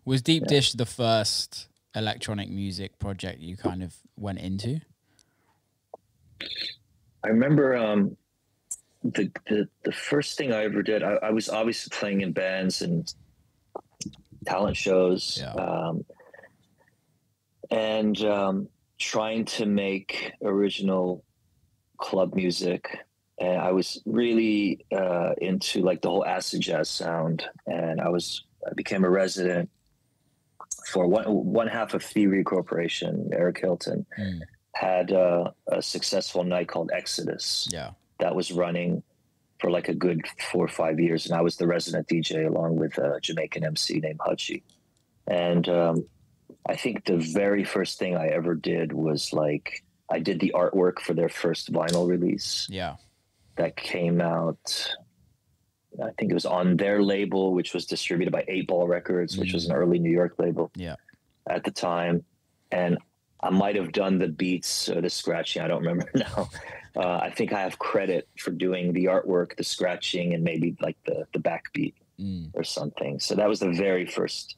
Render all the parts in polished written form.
Was Deep Dish the first electronic music project you kind of went into? I remember the first thing I ever did. I was obviously playing in bands and talent shows, and trying to make original club music. And I was really into like the whole acid jazz sound. And I became a resident for one half of Theory Corporation. Eric Hilton had a successful night called Exodus. Yeah. That was running for like a good 4 or 5 years. And I was the resident DJ along with a Jamaican MC named Hutchie. And I think the very first thing I ever did was like, I did the artwork for their first vinyl release. Yeah. That came out, I think it was on their label, which was distributed by 8 Ball Records, which was an early New York label at the time. And I might have done the beats or the scratching. I don't remember now. I think I have credit for doing the artwork, the scratching, and maybe like the backbeat or something. So that was the very first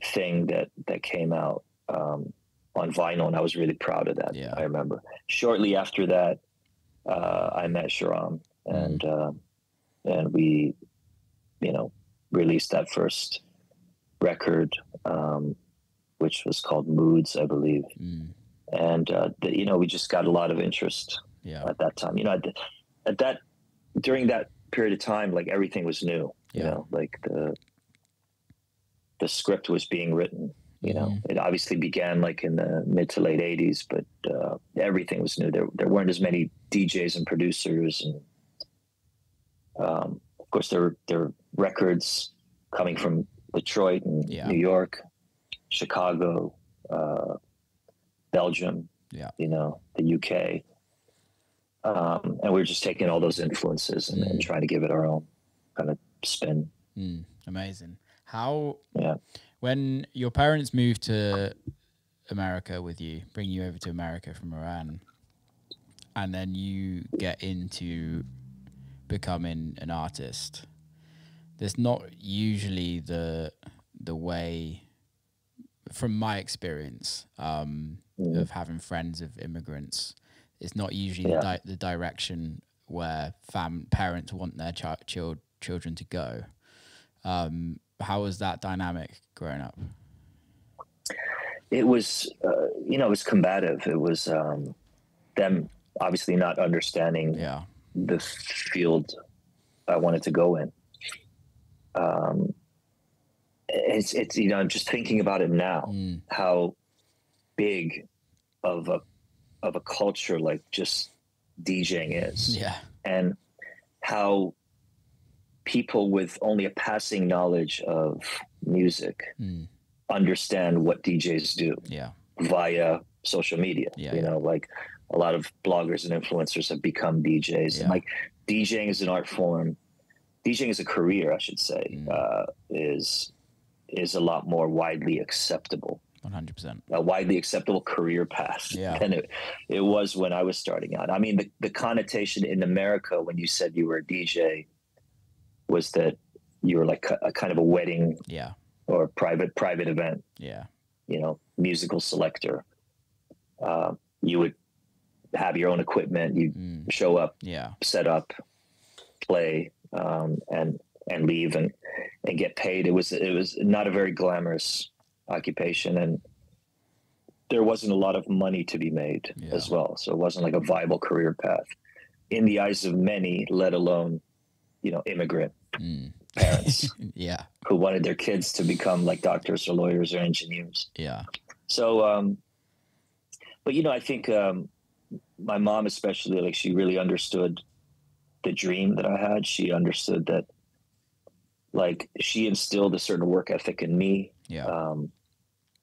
thing that came out on vinyl, and I was really proud of that. I remember. Shortly after that, I met Sharam, and we, released that first record, which was called Moods, I believe. And we just got a lot of interest at that time. During that period of time, like everything was new. Like the script was being written. It obviously began like in the mid to late 80s, but everything was new. There weren't as many DJs and producers, and of course there were records coming from Detroit and New York, Chicago, Belgium, the UK, and we were just taking all those influences and trying to give it our own kind of spin. Amazing. How? When your parents moved to America with you, bring you over to America from Iran, and then you get into becoming an artist, there's not usually the way, from my experience of having friends of immigrants, it's not usually the direction where parents want their children to go. How was that dynamic growing up? It was, it was combative. It was them obviously not understanding the field I wanted to go in. It's I'm just thinking about it now, how big of a culture like just DJing is, and how people with only a passing knowledge of music understand what DJs do via social media. Like a lot of bloggers and influencers have become DJs. And like DJing is an art form. DJing is a career, I should say, is a lot more widely acceptable. 100%. A widely acceptable career path than it was when I was starting out. I mean, the connotation in America when you said you were a DJ was that you were like a kind of a wedding or private event, musical selector. You would have your own equipment, you show up, set up, play, and leave and get paid. It was not a very glamorous occupation, and there wasn't a lot of money to be made as well. So it wasn't like a viable career path in the eyes of many, let alone immigrant parents who wanted their kids to become like doctors or lawyers or engineers. So, but I think my mom especially, like, she really understood the dream that I had. She understood that, like, she instilled a certain work ethic in me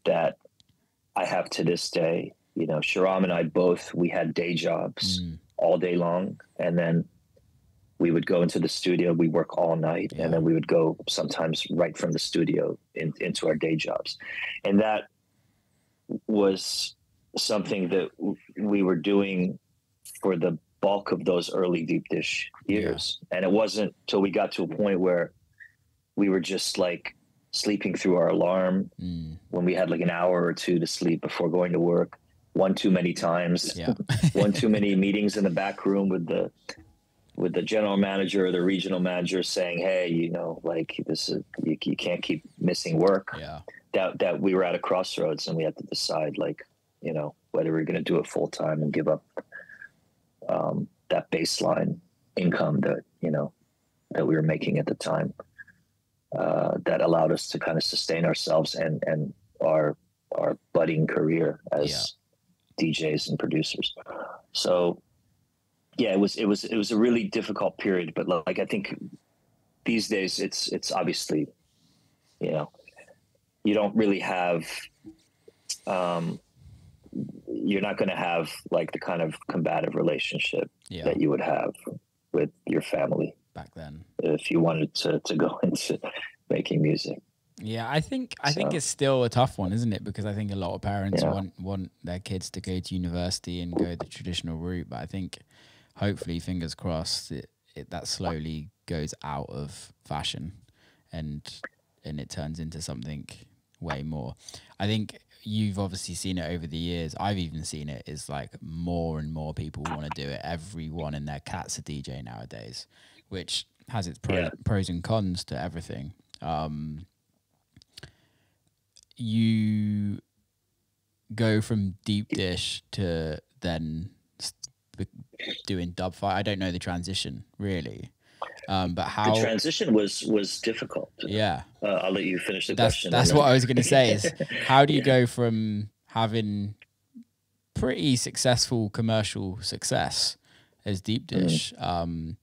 that I have to this day. Sharam and I both, we had day jobs all day long, and then we would go into the studio, we work all night, and then we would go sometimes right from the studio into our day jobs. And that was something that we were doing for the bulk of those early Deep Dish years. And it wasn't till we got to a point where we were just like sleeping through our alarm when we had like an hour or two to sleep before going to work, one too many times, one too many meetings in the back room with the general manager or the regional manager saying, hey, you know, like this is, you can't keep missing work. That we were at a crossroads and we had to decide, like, you know, whether we're going to do it full time and give up that baseline income that, you know, that we were making at the time, that allowed us to kind of sustain ourselves and our budding career as DJs and producers. So yeah, it was a really difficult period, but like, I think these days it's obviously, you know, you don't really have, you're not going to have like the kind of combative relationship that you would have with your family back then if you wanted to go into making music. Yeah, I think it's still a tough one, isn't it? Because I think a lot of parents want their kids to go to university and go the traditional route, but I think hopefully, fingers crossed, that slowly goes out of fashion and it turns into something way more. I think you've obviously seen it over the years. I've even seen it. Is like more and more people want to do it. Everyone and their cat's a DJ nowadays, which has its pros and cons to everything. You go from deep dish to then doing Dubfire. I don't know the transition really, but how the transition was difficult. I'll let you finish the question. That's what I was going to say. Is how do you go from having pretty successful commercial success as deep dish in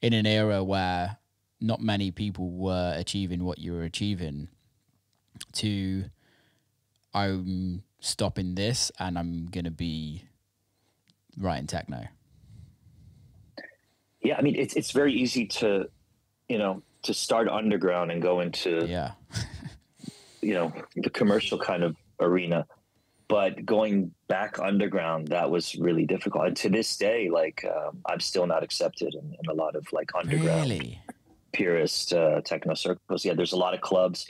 an era where not many people were achieving what you were achieving, to I'm stopping this and I'm gonna be writing techno? Yeah, I mean, it's very easy to, you know, to start underground and go into, you know, the commercial kind of arena. But going back underground, that was really difficult. And to this day, like, I'm still not accepted in a lot of like underground purist techno circles. Yeah, there's a lot of clubs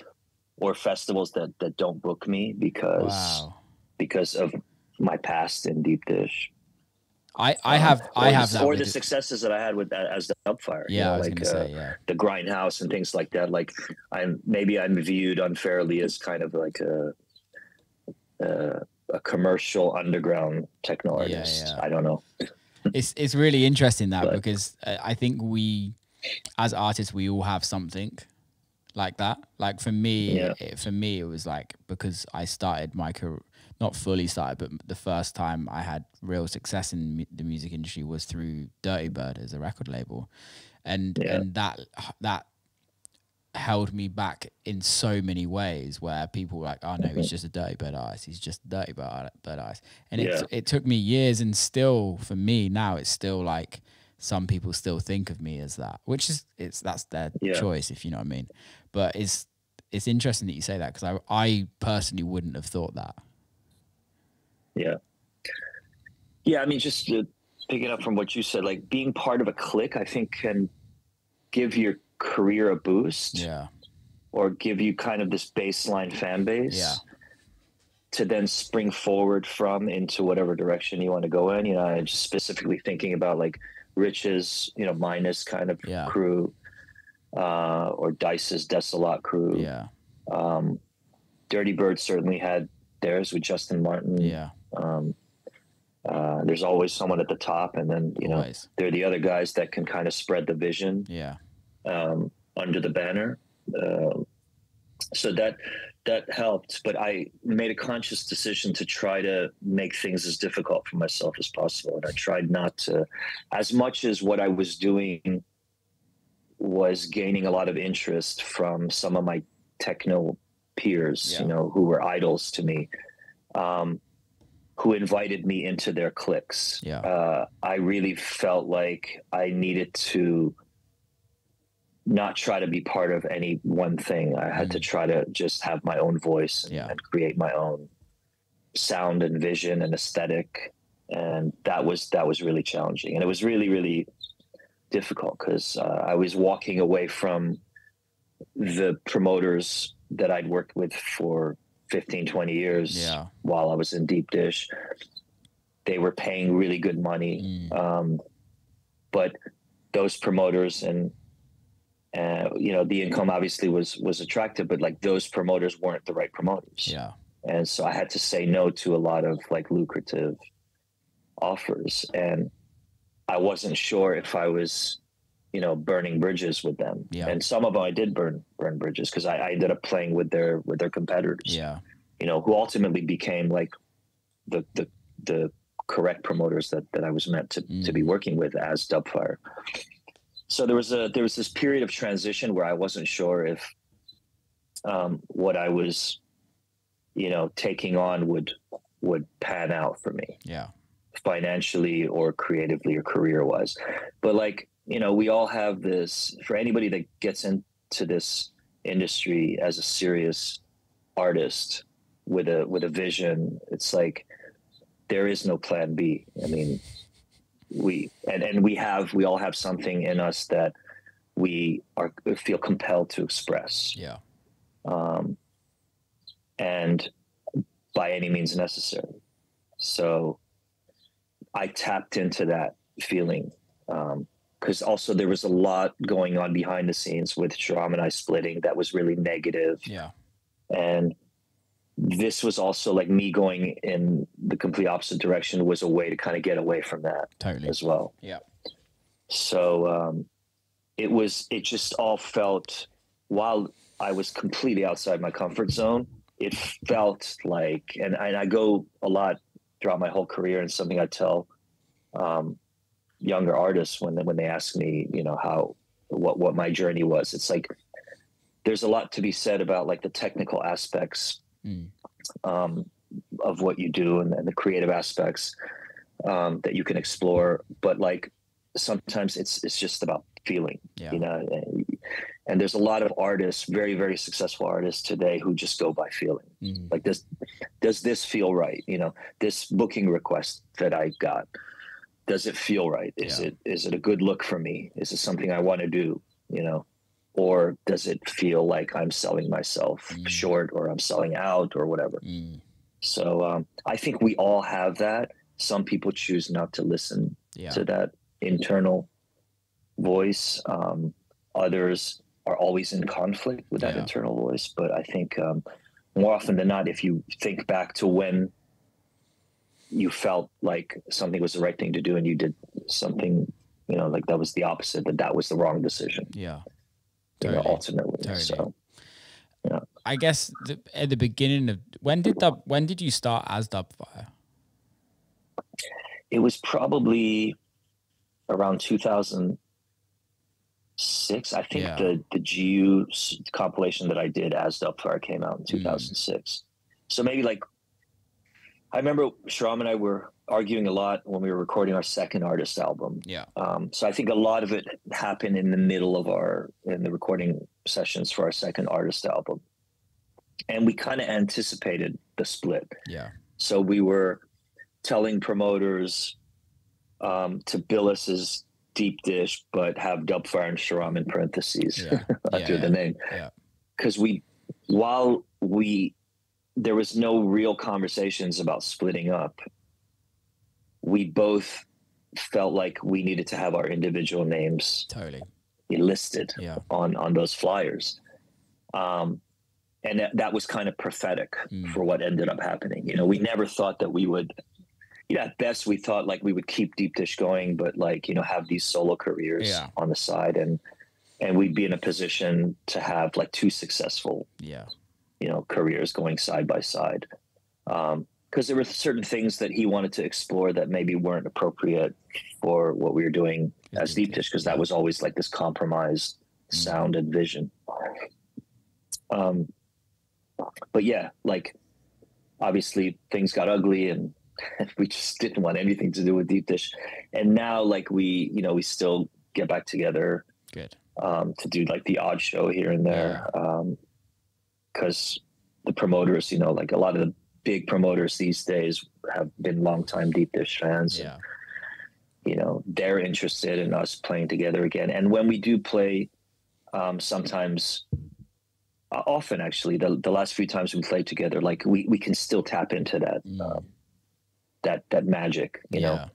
or festivals that don't book me because of my past in deep dish. I have that, or the successes that I had with that as the Dubfire. Yeah, you know, I was like, gonna say, the Grindhouse and things like that. Like I'm viewed unfairly as kind of like a commercial underground techno artist. I don't know. It's really interesting because I think we, as artists, we all have something like that. Like for me, it was like, because I started my career, not fully started, but the first time I had real success in the music industry was through Dirty Bird as a record label, and that held me back in so many ways, where people were like, oh no, he's just a Dirty Bird artist, he's just a Dirty Bird artist. And it took me years, and still for me now, it's still like some people still think of me as that, which is that's their choice, if you know what I mean. But it's interesting that you say that, because I personally wouldn't have thought that. Yeah, I mean, just picking up from what you said, like being part of a clique, I think can give your career a boost, or give you kind of this baseline fan base to then spring forward from into whatever direction you want to go in. You know, I'm just specifically thinking about like Rich's, you know, Minus kind of crew, or Dice's Desolate crew. Dirty Bird certainly had theirs with Justin Martin. There's always someone at the top, and then you know they're the other guys that can kind of spread the vision under the banner. So that helped, but I made a conscious decision to try to make things as difficult for myself as possible, and I tried not to, as much as what I was doing was gaining a lot of interest from some of my techno peers, you know, who were idols to me, who invited me into their cliques. I really felt like I needed to not try to be part of any one thing. I had to try to just have my own voice and create my own sound and vision and aesthetic. And that was really challenging. And it was really, really difficult, because I was walking away from the promoters that I'd worked with for 15, 20 years while I was in Deep Dish, they were paying really good money. But those promoters and, you know, the income obviously was attractive, but like those promoters weren't the right promoters. Yeah. And so I had to say no to a lot of like lucrative offers. And I wasn't sure if I was, you know, burning bridges with them. Yeah. And some of them I did burn bridges because I ended up playing with their competitors. Yeah. You know, who ultimately became like the correct promoters that I was meant to be working with as Dubfire. So there was this period of transition where I wasn't sure if what I was, you know, taking on would pan out for me. Yeah. Financially or creatively or career wise. But like, you know, we all have this, for anybody that gets into this industry as a serious artist with a vision, it's like there is no plan B. I mean, we all have something in us that we feel compelled to express. Yeah. And by any means necessary. So I tapped into that feeling. Because also there was a lot going on behind the scenes with Shahram and I splitting that was really negative. Yeah. And this was also like me going in the complete opposite direction was a way to kind of get away from that as well. Yeah. So it just all felt, while I was completely outside my comfort zone, it felt like, and I go a lot throughout my whole career, and something I tell younger artists when they ask me, you know, what my journey was. It's like there's a lot to be said about like the technical aspects of what you do and the creative aspects that you can explore, but like sometimes it's just about feeling. You know, and there's a lot of artists, very, very successful artists today, who just go by feeling. Like, does this feel right? You know, this booking request that I got, does it feel right? Is it a good look for me? Is it something I want to do? You know, or does it feel like I'm selling myself short, or I'm selling out, or whatever? So I think we all have that. Some people choose not to listen to that internal voice. Others are always in conflict with that internal voice. But I think more often than not, if you think back to when you felt like something was the right thing to do and you did something, you know, like that was the opposite, that was the wrong decision. Yeah. Totally. You know, ultimately. Totally. So, yeah. I guess at the beginning of, when did you start as Dubfire? It was probably around 2006. I think the GU compilation that I did as Dubfire came out in 2006. So maybe like, I remember Shahram and I were arguing a lot when we were recording our second artist album. Yeah. So I think a lot of it happened in the middle of in the recording sessions for our second artist album. And we kind of anticipated the split. Yeah. So we were telling promoters to bill us as Deep Dish, but have Dubfire and Shahram in parentheses under the name. Yeah. Because there was no real conversations about splitting up. We both felt like we needed to have our individual names listed on those flyers. And that was kind of prophetic for what ended up happening. You know, we never thought that we would, you know, at best we thought like we would keep Deep Dish going, but like, you know, have these solo careers on the side, and we'd be in a position to have like two successful, you know, careers going side by side. Because there were certain things that he wanted to explore that maybe weren't appropriate for what we were doing as Deep Dish, because that was always like this compromised sound and vision. But yeah, like obviously things got ugly, and we just didn't want anything to do with Deep Dish. And now like we still get back together to do like the odd show here and there. Because the promoters, you know, like a lot of the big promoters these days have been longtime Deep Dish fans. And, you know, they're interested in us playing together again. And when we do play, sometimes Often, actually, the last few times we played together, like we can still tap into that that magic, you know,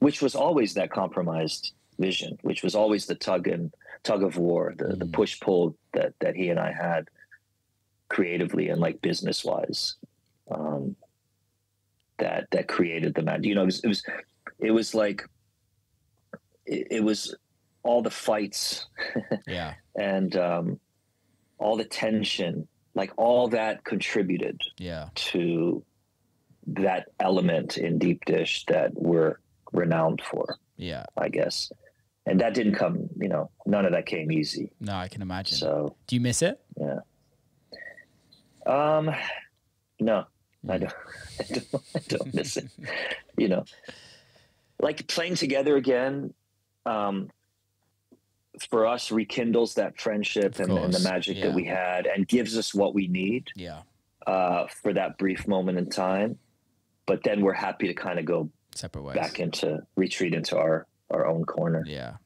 which was always that compromised vision, which was always the tug of war, the push pull that he and I had creatively and like business wise, that created the magic. You know, it was like it was all the fights, and all the tension, like all that contributed to that element in Deep Dish that we're renowned for. Yeah, I guess. And that didn't come, you know, none of that came easy. No, I can imagine. So, do you miss it? Yeah. No, I don't miss it. You know, like playing together again, for us rekindles that friendship and the magic that we had, and gives us what we need. For that brief moment in time. But then we're happy to kind of go separate ways, retreat into our own corner. Yeah.